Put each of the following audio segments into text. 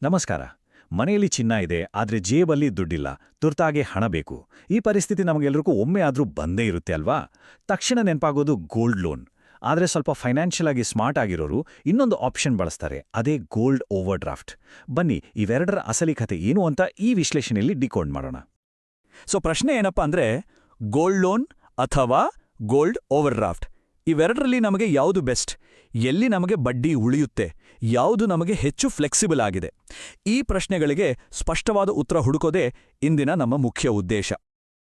ನಮಸ್ಕಾರ. ಮನೆಯಲ್ಲಿ ಚಿನ್ನ ಇದೆ, ಆದ್ರೆ ಜೇಬಲ್ಲಿ ದುಡ್ಡಿಲ್ಲ, ತುರ್ತಾಗಿ ಹಣ ಬೇಕು. ಈ ಪರಿಸ್ಥಿತಿ ನಮಗೆಲ್ರಿಗೂ ಒಮ್ಮೆ ಆದ್ರೂ ಬಂದೇ ಇರುತ್ತೆ ಅಲ್ವಾ? ತಕ್ಷಣ ನೆನಪಾಗೋದು ಗೋಲ್ಡ್ ಲೋನ್. ಆದ್ರೆ ಸ್ವಲ್ಪ ಫೈನಾನ್ಷಿಯಲ್ ಆಗಿ ಸ್ಮಾರ್ಟ್ ಆಗಿರೋರು ಇನ್ನೊಂದು ಆಪ್ಷನ್ ಬಳಸ್ತಾರೆ, ಅದೇ ಗೋಲ್ಡ್ ಓವರ್ ಡ್ರಾಫ್ಟ್. ಬನ್ನಿ, ಇವೆರಡರ ಅಸಲಿ ಕಥೆ ಏನು ಅಂತ ಈ ವಿಶ್ಲೇಷಣೆಯಲ್ಲಿ ಡಿಕೋಡ್ ಮಾಡೋಣ. ಪ್ರಶ್ನೆ ಏನಪ್ಪಾ ಅಂದ್ರೆ, ಗೋಲ್ಡ್ ಲೋನ್ ಅಥವಾ ಗೋಲ್ಡ್ ಓವರ್ ಡ್ರಾಫ್ಟ್, ಇವೆರಡರಲ್ಲಿ ನಮಗೆ ಯಾವುದು ಬೆಸ್ಟ್? ಎಲ್ಲಿ ನಮಗೆ ಬಡ್ಡಿ ಉಳಿಯುತ್ತೆ? ಯಾವುದು ನಮಗೆ ಹೆಚ್ಚು ಫ್ಲೆಕ್ಸಿಬಲ್ ಆಗಿದೆ? ಈ ಪ್ರಶ್ನೆಗಳಿಗೆ ಸ್ಪಷ್ಟವಾದ ಉತ್ತರ ಹುಡುಕೋದೇ ಇಂದಿನ ನಮ್ಮ ಮುಖ್ಯ ಉದ್ದೇಶ.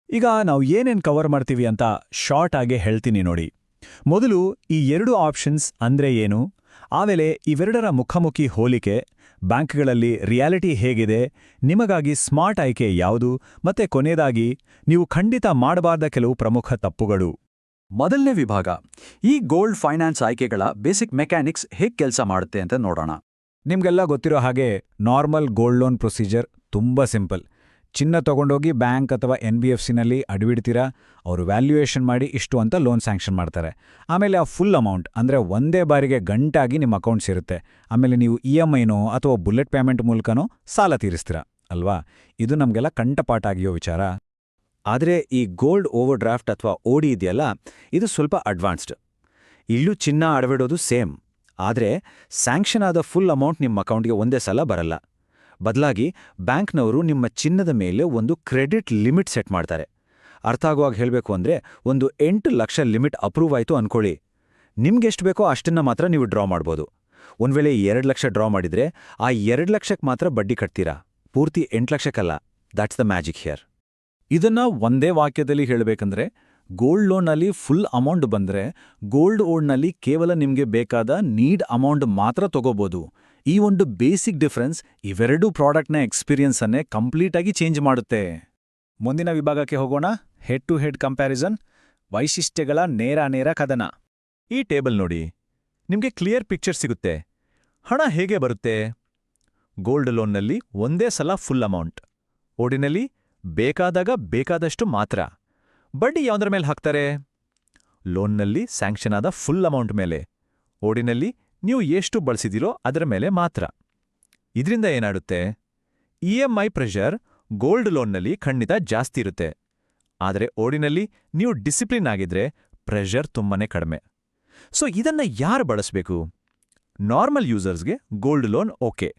ಈಗ ನಾವು ಏನೇನ್ ಕವರ್ ಮಾಡ್ತೀವಿ ಅಂತ ಶಾರ್ಟ್ ಆಗಿ ಹೇಳ್ತೀನಿ ನೋಡಿ. ಮೊದಲು ಈ ಎರಡು ಆಪ್ಷನ್ಸ್ ಅಂದ್ರೆ ಏನು, ಆಮೇಲೆ ಇವೆರಡರ ಮುಖಾಮುಖಿ ಹೋಲಿಕೆ, ಬ್ಯಾಂಕ್ಗಳಲ್ಲಿ ರಿಯಾಲಿಟಿ ಹೇಗಿದೆ, ನಿಮಗಾಗಿ ಸ್ಮಾರ್ಟ್ ಆಯ್ಕೆ ಯಾವುದು, ಮತ್ತೆ ಕೊನೆಯದಾಗಿ ನೀವು ಖಂಡಿತ ಮಾಡಬಾರ್ದ ಕೆಲವು ಪ್ರಮುಖ ತಪ್ಪುಗಳು. ಮೊದಲನೇ ವಿಭಾಗ, ಈ ಗೋಲ್ಡ್ ಫೈನಾನ್ಸ್ ಆಯ್ಕೆಗಳ ಬೇಸಿಕ್ ಮೆಕ್ಯಾನಿಕ್ಸ್ ಹೇಗೆ ಕೆಲಸ ಮಾಡುತ್ತೆ ಅಂತ ನೋಡೋಣ. ನಿಮ್ಗೆಲ್ಲ ಗೊತ್ತಿರೋ ಹಾಗೆ ನಾರ್ಮಲ್ ಗೋಲ್ಡ್ ಲೋನ್ ಪ್ರೊಸೀಜರ್ ತುಂಬ ಸಿಂಪಲ್. ಚಿನ್ನ ತಗೊಂಡೋಗಿ ಬ್ಯಾಂಕ್ ಅಥವಾ NBFCನಲ್ಲಿ ಅಡ್ಬಿಡ್ತೀರಾ, ಅವರು ವ್ಯಾಲ್ಯೂಯೇಷನ್ ಮಾಡಿ ಇಷ್ಟು ಅಂತ ಲೋನ್ ಸ್ಯಾಂಕ್ಷನ್ ಮಾಡ್ತಾರೆ. ಆಮೇಲೆ ಆ ಫುಲ್ ಅಮೌಂಟ್ ಅಂದರೆ ಒಂದೇ ಬಾರಿಗೆ ಗಂಟಾಗಿ ನಿಮ್ಮ ಅಕೌಂಟ್ ಸೇರುತ್ತೆ. ಆಮೇಲೆ ನೀವು EMIನೋ ಅಥವಾ ಬುಲೆಟ್ ಪೇಮೆಂಟ್ ಮೂಲಕನೋ ಸಾಲ ತೀರಿಸ್ತೀರಾ ಅಲ್ವಾ? ಇದು ನಮಗೆಲ್ಲ ಕಂಠಪಾಠ ಆಗಿಯೋ ವಿಚಾರ. ಆದರೆ ಈ ಗೋಲ್ಡ್ ಓವರ್ ಡ್ರಾಫ್ಟ್ ಅಥವಾ OD ಇದೆಯಲ್ಲ, ಇದು ಸ್ವಲ್ಪ ಅಡ್ವಾನ್ಸ್ಡ್. ಇಲ್ಲೂ ಚಿನ್ನ ಅಡವಿಡೋದು ಸೇಮ್, ಆದರೆ ಸ್ಯಾಂಕ್ಷನ್ ಆದ ಫುಲ್ ಅಮೌಂಟ್ ನಿಮ್ಮ ಅಕೌಂಟ್ಗೆ ಒಂದೇ ಸಲ ಬರಲ್ಲ. ಬದಲಾಗಿ ಬ್ಯಾಂಕ್ನವರು ನಿಮ್ಮ ಚಿನ್ನದ ಮೇಲೆ ಒಂದು ಕ್ರೆಡಿಟ್ ಲಿಮಿಟ್ ಸೆಟ್ ಮಾಡ್ತಾರೆ. ಅರ್ಥ ಆಗುವಾಗ ಹೇಳಬೇಕು ಅಂದರೆ, ಒಂದು 8 ಲಕ್ಷ ಲಿಮಿಟ್ ಅಪ್ರೂವ್ ಆಯಿತು ಅನ್ಕೊಳ್ಳಿ. ನಿಮ್ಗೆಷ್ಟು ಬೇಕೋ ಅಷ್ಟನ್ನ ಮಾತ್ರ ನೀವು ಡ್ರಾ ಮಾಡ್ಬೋದು. ಒಂದ್ವೇಳೆ 2 ಲಕ್ಷ ಡ್ರಾ ಮಾಡಿದ್ರೆ ಆ 2 ಲಕ್ಷಕ್ಕೆ ಮಾತ್ರ ಬಡ್ಡಿ ಕಟ್ತೀರಾ, ಪೂರ್ತಿ 8 ಲಕ್ಷಕ್ಕಲ್ಲ. That's the magic here. ಇದನ್ನ ಒಂದೇ ವಾಕ್ಯದಲ್ಲಿ ಹೇಳಬೇಕಂದ್ರೆ, ಗೋಲ್ಡ್ ಲೋನ್ನಲ್ಲಿ ಫುಲ್ ಅಮೌಂಟ್ ಬಂದ್ರೆ ಗೋಲ್ಡ್ ಓಡ್ನಲ್ಲಿ ಕೇವಲ ನಿಮಗೆ ಬೇಕಾದ ನೀಡ್ ಅಮೌಂಟ್ ಮಾತ್ರ ತಗೋಬೋದು. ಈ ಒಂದು ಬೇಸಿಕ್ ಡಿಫರೆನ್ಸ್ ಇವೆರಡೂ ಪ್ರಾಡಕ್ಟ್ನ ಎಕ್ಸ್ಪೀರಿಯನ್ಸನ್ನೇ ಕಂಪ್ಲೀಟಾಗಿ ಚೇಂಜ್ ಮಾಡುತ್ತೆ. ಮುಂದಿನ ವಿಭಾಗಕ್ಕೆ ಹೋಗೋಣ. ಹೆಡ್ ಟು ಹೆಡ್ ಕಂಪ್ಯಾರಿಸನ್, ವೈಶಿಷ್ಟ್ಯಗಳ ನೇರ ಕದನ. ಈ ಟೇಬಲ್ ನೋಡಿ, ನಿಮಗೆ ಕ್ಲಿಯರ್ ಪಿಕ್ಚರ್ ಸಿಗುತ್ತೆ. ಹಣ ಹೇಗೆ ಬರುತ್ತೆ? ಗೋಲ್ಡ್ ಲೋನ್ನಲ್ಲಿ ಒಂದೇ ಸಲ ಫುಲ್ ಅಮೌಂಟ್, ಓಡಿನಲ್ಲಿ ಬೇಕಾದಾಗ ಬೇಕಾದಷ್ಟು ಮಾತ್ರ. ಬಡ್ಡಿ ಯಾವುದರ ಮೇಲೆ ಹಾಕ್ತಾರೆ? ಲೋನ್ನಲ್ಲಿ ಸ್ಯಾಂಕ್ಷನ್ ಆದ ಫುಲ್ ಅಮೌಂಟ್ ಮೇಲೆ, ಓಡಿನಲ್ಲಿ ನೀವು ಎಷ್ಟು ಬಳಸಿದಿರೋ ಅದರ ಮೇಲೆ ಮಾತ್ರ. ಇದರಿಂದ ಏನಾಗುತ್ತೆ? EMI ಪ್ರೆಷರ್ ಗೋಲ್ಡ್ ಲೋನ್ನಲ್ಲಿ ಖಂಡಿತ ಜಾಸ್ತಿ ಇರುತ್ತೆ, ಆದರೆ ಓಡಿನಲ್ಲಿ ನೀವು ಡಿಸಿಪ್ಲಿನ್ ಆಗಿದ್ರೆ ಪ್ರೆಷರ್ ತುಂಬಾನೇ ಕಡಿಮೆ. ಇದನ್ನ ಯಾರು ಬಳಸಬೇಕು? ನಾರ್ಮಲ್ ಯೂಸರ್ಸ್ಗೆ ಗೋಲ್ಡ್ ಲೋನ್ ಓಕೆ,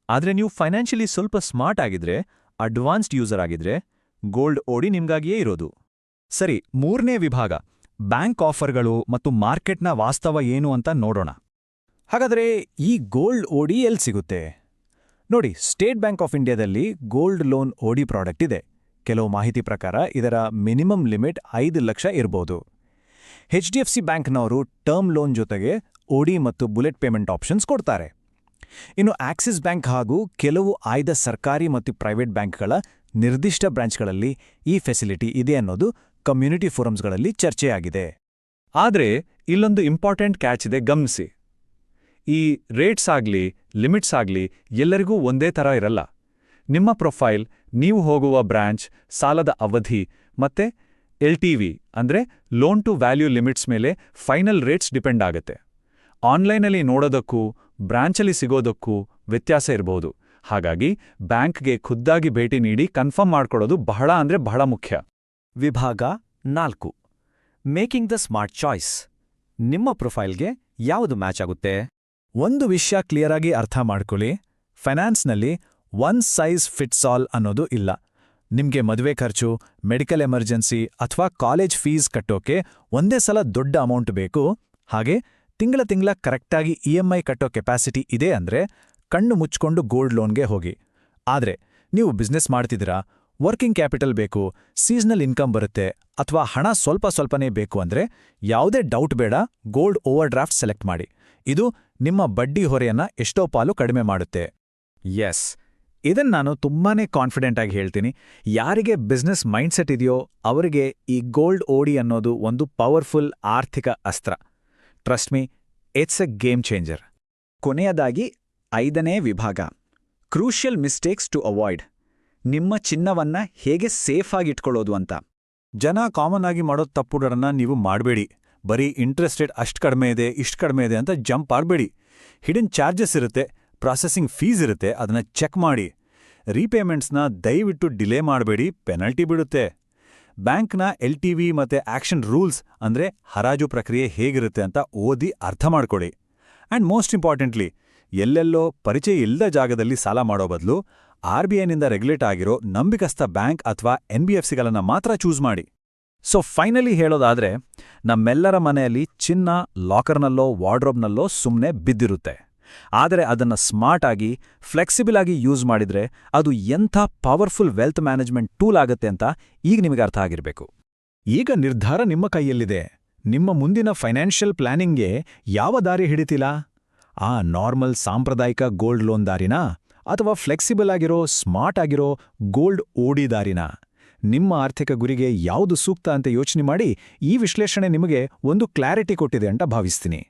ಆದರೆ ನೀವು ಫೈನಾನ್ಷಿಯಲಿ ಸ್ವಲ್ಪ ಸ್ಮಾರ್ಟ್ ಆಗಿದ್ರೆ, ಅಡ್ವಾನ್ಸ್ಡ್ ಯೂಸರ್ ಆಗಿದ್ರೆ ಗೋಲ್ಡ್ OD ನಿಮ್ಗಾಗಿಯೇ ಇರೋದು. ಸರಿ, ಮೂರನೇ ವಿಭಾಗ, ಬ್ಯಾಂಕ್ ಆಫರ್ಗಳು ಮತ್ತು ಮಾರ್ಕೆಟ್ನ ವಾಸ್ತವ ಏನು ಅಂತ ನೋಡೋಣ. ಹಾಗಾದರೆ ಈ ಗೋಲ್ಡ್ OD ಎಲ್ಲಿ ಸಿಗುತ್ತೆ? ನೋಡಿ, ಸ್ಟೇಟ್ ಬ್ಯಾಂಕ್ ಆಫ್ ಇಂಡಿಯಾದಲ್ಲಿ ಗೋಲ್ಡ್ ಲೋನ್ OD ಪ್ರಾಡಕ್ಟ್ ಇದೆ. ಕೆಲವು ಮಾಹಿತಿ ಪ್ರಕಾರ ಇದರ ಮಿನಿಮಮ್ ಲಿಮಿಟ್ 5 ಲಕ್ಷ ಇರ್ಬೋದು. HDFC ಬ್ಯಾಂಕ್ನವರು ಟರ್ಮ್ ಲೋನ್ ಜೊತೆಗೆ OD ಮತ್ತು ಬುಲೆಟ್ ಪೇಮೆಂಟ್ ಆಪ್ಷನ್ಸ್ ಕೊಡ್ತಾರೆ. ಇನ್ನು ಆಕ್ಸಿಸ್ ಬ್ಯಾಂಕ್ ಹಾಗೂ ಕೆಲವು ಆಯ್ದ ಸರ್ಕಾರಿ ಮತ್ತು ಪ್ರೈವೇಟ್ ಬ್ಯಾಂಕ್ಗಳ ನಿರ್ದಿಷ್ಟ ಬ್ರಾಂಚ್ಗಳಲ್ಲಿ ಈ ಫೆಸಿಲಿಟಿ ಇದೆ ಅನ್ನೋದು ಕಮ್ಯುನಿಟಿ ಫೋರಮ್ಸ್ಗಳಲ್ಲಿ ಚರ್ಚೆಯಾಗಿದೆ. ಆದರೆ ಇಲ್ಲೊಂದು ಇಂಪಾರ್ಟೆಂಟ್ ಕ್ಯಾಚ್ ಇದೆ, ಗಮನಿಸಿ. ಈ ರೇಟ್ಸ್ ಆಗ್ಲಿ ಲಿಮಿಟ್ಸ್ ಆಗ್ಲಿ ಎಲ್ಲರಿಗೂ ಒಂದೇ ಥರ ಇರಲ್ಲ. ನಿಮ್ಮ ಪ್ರೊಫೈಲ್, ನೀವು ಹೋಗುವ ಬ್ರಾಂಚ್, ಸಾಲದ ಅವಧಿ ಮತ್ತೆ LTV ಅಂದ್ರೆ ಲೋನ್ ಟು ವ್ಯಾಲ್ಯೂ ಲಿಮಿಟ್ಸ್ ಮೇಲೆ ಫೈನಲ್ ರೇಟ್ಸ್ ಡಿಪೆಂಡ್ ಆಗುತ್ತೆ. ಆನ್ಲೈನಲ್ಲಿ ನೋಡೋದಕ್ಕೂ ಬ್ರಾಂಚಲ್ಲಿ ಸಿಗೋದಕ್ಕೂ ವ್ಯತ್ಯಾಸ ಇರಬಹುದು. ಹಾಗಾಗಿ ಬ್ಯಾಂಕ್ಗೆ ಖುದ್ದಾಗಿ ಭೇಟಿ ನೀಡಿ ಕನ್ಫರ್ಮ್ ಮಾಡ್ಕೊಳ್ಳೋದು ಬಹಳ ಮುಖ್ಯ. ವಿಭಾಗ 4, ಮೇಕಿಂಗ್ ದ ಸ್ಮಾರ್ಟ್ ಚಾಯ್ಸ್. ನಿಮ್ಮ ಪ್ರೊಫೈಲ್ಗೆ ಯಾವುದು ಮ್ಯಾಚ್ ಆಗುತ್ತೆ? ಒಂದು ವಿಷಯ ಕ್ಲಿಯರ್ ಆಗಿ ಅರ್ಥ ಮಾಡ್ಕೊಳ್ಳಿ, ಫೈನಾನ್ಸ್ನಲ್ಲಿ ಒನ್ ಸೈಜ್ ಫಿಟ್ಸ್ ಆಲ್ ಅನ್ನೋದು ಇಲ್ಲ. ನಿಮ್ಗೆ ಮದುವೆ ಖರ್ಚು, ಮೆಡಿಕಲ್ ಎಮರ್ಜೆನ್ಸಿ ಅಥವಾ ಕಾಲೇಜ್ ಫೀಸ್ ಕಟ್ಟೋಕೆ ಒಂದೇ ಸಲ ದೊಡ್ಡ ಅಮೌಂಟ್ ಬೇಕು. ಹಾಗೆ ತಿಂಗಳ ಕರೆಕ್ಟಾಗಿ EMI ಕಟ್ಟೋ ಕೆಪಾಸಿಟಿ ಇದೆ ಅಂದ್ರೆ ಕಣ್ಣು ಮುಚ್ಕೊಂಡು ಗೋಲ್ಡ್ ಲೋನ್ಗೆ ಹೋಗಿ. ಆದ್ರೆ ನೀವು ಬಿಸ್ನೆಸ್ ಮಾಡ್ತಿದ್ದೀರಾ, ವರ್ಕಿಂಗ್ ಕ್ಯಾಪಿಟಲ್ ಬೇಕು, ಸೀಸನಲ್ ಇನ್ಕಮ್ ಬರುತ್ತೆ, ಅಥವಾ ಹಣ ಸ್ವಲ್ಪನೇ ಬೇಕು ಅಂದ್ರೆ ಯಾವುದೇ ಡೌಟ್ ಬೇಡ, ಗೋಲ್ಡ್ ಓವರ್ ಡ್ರಾಫ್ಟ್ ಸೆಲೆಕ್ಟ್ ಮಾಡಿ. ಇದು ನಿಮ್ಮ ಬಡ್ಡಿ ಹೊರೆಯನ್ನ ಎಷ್ಟೋ ಪಾಲು ಕಡಿಮೆ ಮಾಡುತ್ತೆ. ಎಸ್, ಇದನ್ನ ನಾನು ತುಂಬಾನೇ ಕಾನ್ಫಿಡೆಂಟ್ ಆಗಿ ಹೇಳ್ತೀನಿ. ಯಾರಿಗೆ ಬಿಸ್ನೆಸ್ ಮೈಂಡ್ಸೆಟ್ ಇದೆಯೋ ಅವರಿಗೆ ಈ ಗೋಲ್ಡ್ OD ಅನ್ನೋದು ಒಂದು ಪವರ್ಫುಲ್ ಆರ್ಥಿಕ ಅಸ್ತ್ರ. Trust me, it's A game changer. ಕೊನೆಯದಾಗಿ 5ನೇ ವಿಭಾಗ, ಕ್ರೂಷಿಯಲ್ ಮಿಸ್ಟೇಕ್ಸ್ ಟು ಅವಾಯ್ಡ್. ನಿಮ್ಮ ಚಿನ್ನವನ್ನ ಹೇಗೆ ಸೇಫ್ ಆಗಿ ಇಟ್ಕೊಳ್ಳೋದು ಅಂತ. ಜನ ಕಾಮನ್ ಆಗಿ ಮಾಡೋ ತಪ್ಪುಗಳನ್ನ ನೀವು ಮಾಡಬೇಡಿ. ಬರೀ ಇಂಟ್ರೆಸ್ಟ್ ರೇಟ್ ಅಷ್ಟು ಕಡಿಮೆ ಇದೆ, ಇಷ್ಟು ಕಡಿಮೆ ಇದೆ ಅಂತ ಜಂಪ್ ಆಡಬೇಡಿ. ಹಿಡನ್ ಚಾರ್ಜಸ್ ಇರುತ್ತೆ, ಪ್ರಾಸೆಸಿಂಗ್ ಫೀಸ್ ಇರುತ್ತೆ, ಅದನ್ನ ಚೆಕ್ ಮಾಡಿ. ರೀಪೇಮೆಂಟ್ಸ್ನ ದಯವಿಟ್ಟು ಡಿಲೇ ಮಾಡಬೇಡಿ, ಪೆನಲ್ಟಿ ಬಿಡುತ್ತೆ. ಬ್ಯಾಂಕ್ನ LTV ಮತ್ತೆ ಆಕ್ಷನ್ ರೂಲ್ಸ್ ಅಂದ್ರೆ ಹರಾಜು ಪ್ರಕ್ರಿಯೆ ಹೇಗಿರುತ್ತೆ ಅಂತ ಓದಿ ಅರ್ಥ ಮಾಡ್ಕೊಳ್ಳಿ. ಆ್ಯಂಡ್ ಮೋಸ್ಟ್ ಇಂಪಾರ್ಟೆಂಟ್ಲಿ, ಎಲ್ಲೆಲ್ಲೋ ಪರಿಚಯ ಇಲ್ಲದ ಜಾಗದಲ್ಲಿ ಸಾಲ ಮಾಡೋ ಬದಲು RBIನಿಂದ ರೆಗ್ಯುಲೇಟ್ ಆಗಿರೋ ನಂಬಿಕಸ್ಥ ಬ್ಯಾಂಕ್ ಅಥವಾ NBFCಗಳನ್ನ ಮಾತ್ರ ಚೂಸ್ ಮಾಡಿ. ಸೊ ಫೈನಲಿ ಹೇಳೋದಾದ್ರೆ, ನಮ್ಮೆಲ್ಲರ ಮನೆಯಲ್ಲಿ ಚಿನ್ನ ಲಾಕರ್ನಲ್ಲೋ ವಾರ್ಡ್ರೋಬ್ನಲ್ಲೋ ಸುಮ್ಮನೆ ಬಿದ್ದಿರುತ್ತೆ. ಆದರೆ ಅದನ್ನ ಸ್ಮಾರ್ಟ್ ಆಗಿ, ಫ್ಲೆಕ್ಸಿಬಲ್ ಆಗಿ ಯೂಸ್ ಮಾಡಿದ್ರೆ ಅದು ಎಂಥ ಪವರ್ಫುಲ್ ವೆಲ್ತ್ ಮ್ಯಾನೇಜ್ಮೆಂಟ್ ಟೂಲ್ ಆಗುತ್ತೆ ಅಂತ ಈಗ ನಿಮಗೆ ಅರ್ಥ ಆಗಿರಬೇಕು. ಈಗ ನಿರ್ಧಾರ ನಿಮ್ಮ ಕೈಯಲ್ಲಿದೆ. ನಿಮ್ಮ ಮುಂದಿನ ಫೈನಾನ್ಷಿಯಲ್ ಪ್ಲಾನಿಂಗ್ಗೆ ಯಾವ ದಾರಿ ಹಿಡಿತಿಲ್ಲ? ಆ ನಾರ್ಮಲ್ ಸಾಂಪ್ರದಾಯಿಕ ಗೋಲ್ಡ್ ಲೋನ್ ದಾರಿನಾ, ಅಥವಾ ಫ್ಲೆಕ್ಸಿಬಲ್ ಆಗಿರೋ ಸ್ಮಾರ್ಟ್ ಆಗಿರೋ ಗೋಲ್ಡ್ ಓಡಿ ದಾರಿನಾ? ನಿಮ್ಮ ಆರ್ಥಿಕ ಗುರಿಗೆ ಯಾವುದು ಸೂಕ್ತ ಅಂತ ಯೋಚನೆ ಮಾಡಿ. ಈ ವಿಶ್ಲೇಷಣೆ ನಿಮಗೆ ಒಂದು ಕ್ಲಾರಿಟಿ ಕೊಟ್ಟಿದೆ ಅಂತ ಭಾವಿಸ್ತೀನಿ.